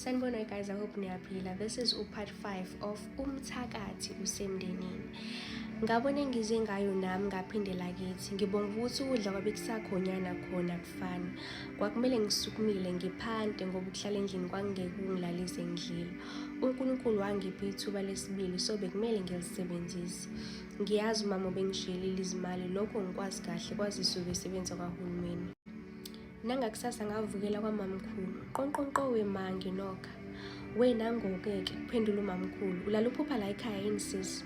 Sanibona guys, I hope niyaphila. This is part 5 of umthakathi usemndenini. Ngabona ngize ngayo nami ngaphindela kithi. Ngibonga ukuthi ukudla kwabe kusakhonyana khona kufana. Kwakumele ngisukumile ngiphante ngoba ukuhlala endlini kwangeke kungilalise ngidlile. uNkulunkulu wangipha ithuba lesibili so bekumele ngilisebenzise. Ngiyazi umama ubengishiyelile izimali, lokho ngikwazi kahle kwazise ubesebenza kahulumeni. Nangakusasa ngavukela kwamamkhulu. Qonqonqo wemangi nokha. Wena ngokeke kuphendula umamkhulu. Ulala uphupha la ekhaya yini sis?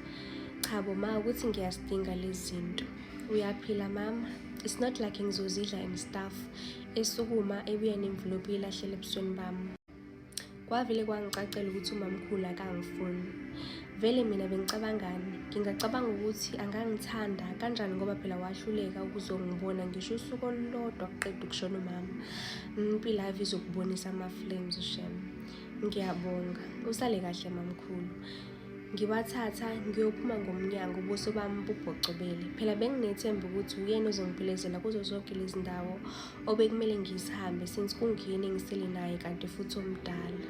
Chabo ma ukuthi ngiyasidinga lezi zinto. Uyaphila mama? It's not like ngizozidla and stuff. Esukuma ebuya nemvulopi ilahlele ebusweni bami. Kwavele kwangicacela ukuthi umamkhulu akangifuni. Vele mina bengicabangani? Ngingacabanga ukuthi angangithanda kanjani ngoba phela wahluleka ukuzongibona ngisho usuku olulodwa kuqeda ukushona umama. Impilo ave izokubonisa ama-flames shem. Ngiyabonga. Usale kahle mamkhulu. Ngiwathatha ngiyophuma ngomnyango ubuso bami bubhocobele. Phela benginethemba ukuthi uyena ozongiphelezela kuzo zonke lezi ndawo obekumele ngizihambe since kungiyena engisele naye kanti futhi omdala.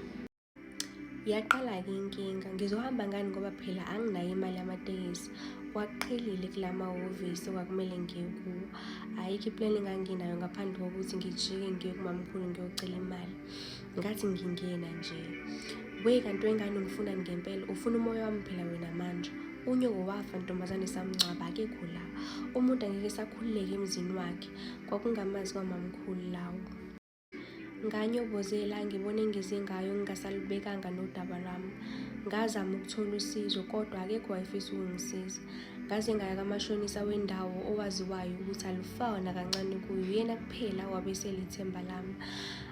Yaqala-ke inkinga. Ngizohamba ngani ngoba phela anginayo imali yamatekisi. Kwaqhelile kula mahhovisi okwakumele ngiye kuwo. Ayikho iplan enganginayo ngaphandle kokuthi ngijike ngiye kumamkhulu ngiyocela imali. Ngathi ngingena nje. We kanti wengane ungifuna ngempela, ufuna umoya wami phela wena manje. Unyoko wafa ntombazane samncwaba akekho la. Umuntu angeke sakhululeke emzini wakhe. Kwakungamazi kwamamkhulu lawo. Nganyobozela ngibone ngize ngayo ngingasalibekanga nodaba lwami. Ngazama ukuthola usizo kodwa akekho wayefisa ukungisiza. Ngaze ngaya kamashonisa wendawo owaziwayo ukuthi alufakwa nakancane kuyo. Yena kuphela wabeselithemba lami.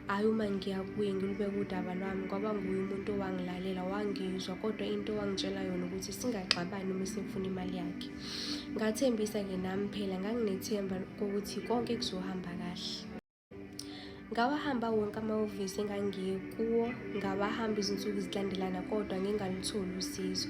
Ayi uma ngiya kuye ngilubeka udaba lwami kwaba nguye umuntu owangilalela wangizwa kodwa into wangitshela yona ukuthi singaxabani uma sefuna imali yakhe. Ngathembisa-ke nami phela nganginethemba ukuthi konke kuzohamba kahle. Ngawahamba wonke amahhovisi engangiye kuwo, ngawahamba izinsuku zilandelana kodwa ngingalutholi usizo.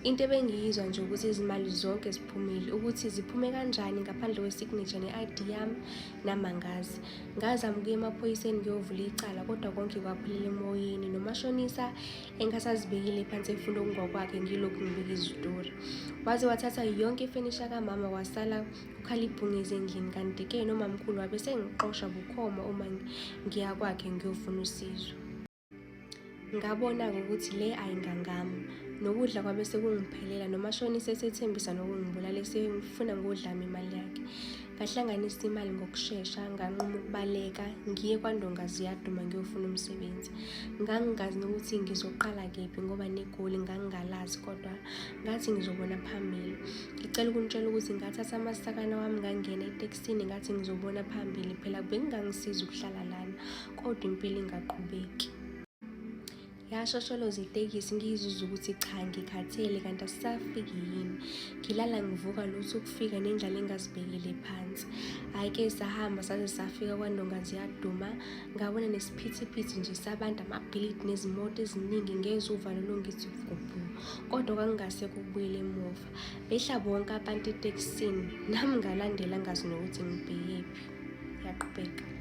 Into ebengiyizwa nje ukuthi izimali zonke ziphumile, ukuthi ziphume kanjani ngaphandle kwe-signature ne-ID yami namangazi. Ngazama ukuya emaphoyiseni ngiyovula icala kodwa konke kwaphelela emoyeni. Nomashonisa engasazibekile phansi efuna okungokwakhe ngilokhu ngibika izitori. Waze wathatha yonke ifenisha kamama wasala ukhala ibhungezi endlini kanti-ke nomamkhulu wabe sengiqosha bukhoma uma ngiya kwakhe ngiyofuna usizo. Ngabona-ke ukuthi le ayingangami. Nokudla kwabe sekungiphelela nomashonisa esethembisa nokungibulala esefuna ngodlami imali yakhe. Ngahlanganisa imali ngokushesha nganquma ukubaleka ngiye kwaNdongazi yaduma ngiyofuna umsebenzi. Ngangingazi nokuthi ngizoqala kephi ngoba negoli ngangingalazi kodwa ngathi ngizobona phambili. Ngicela ukunitshela ukuthi ngathatha amasakana wami ngangena etekisini ngathi ngizobona phambili phela bengangisiza ukuhlala lana kodwa impilo ingaqhubeki. Yashosholoza itekisi ngizizwa ukuthi cha ngikhathele kanti asisafiki yini. Ngilala ngivuka lutho ukufika nendlala engazibekile phansi. Hhayi-ke sahamba saze safika kwaNdongazi yaduma. Ngabona nesiphithiphithi nje sabantu, amabhilidi nezimoto eziningi ngezwa uvalo longithi gubhu. Kodwa kwangingasekho ukubuyela emuva. Behlaba wonke abantu etekisini nami ngalandela ngazi nokuthi ngibhekephi. Yaqhubeka.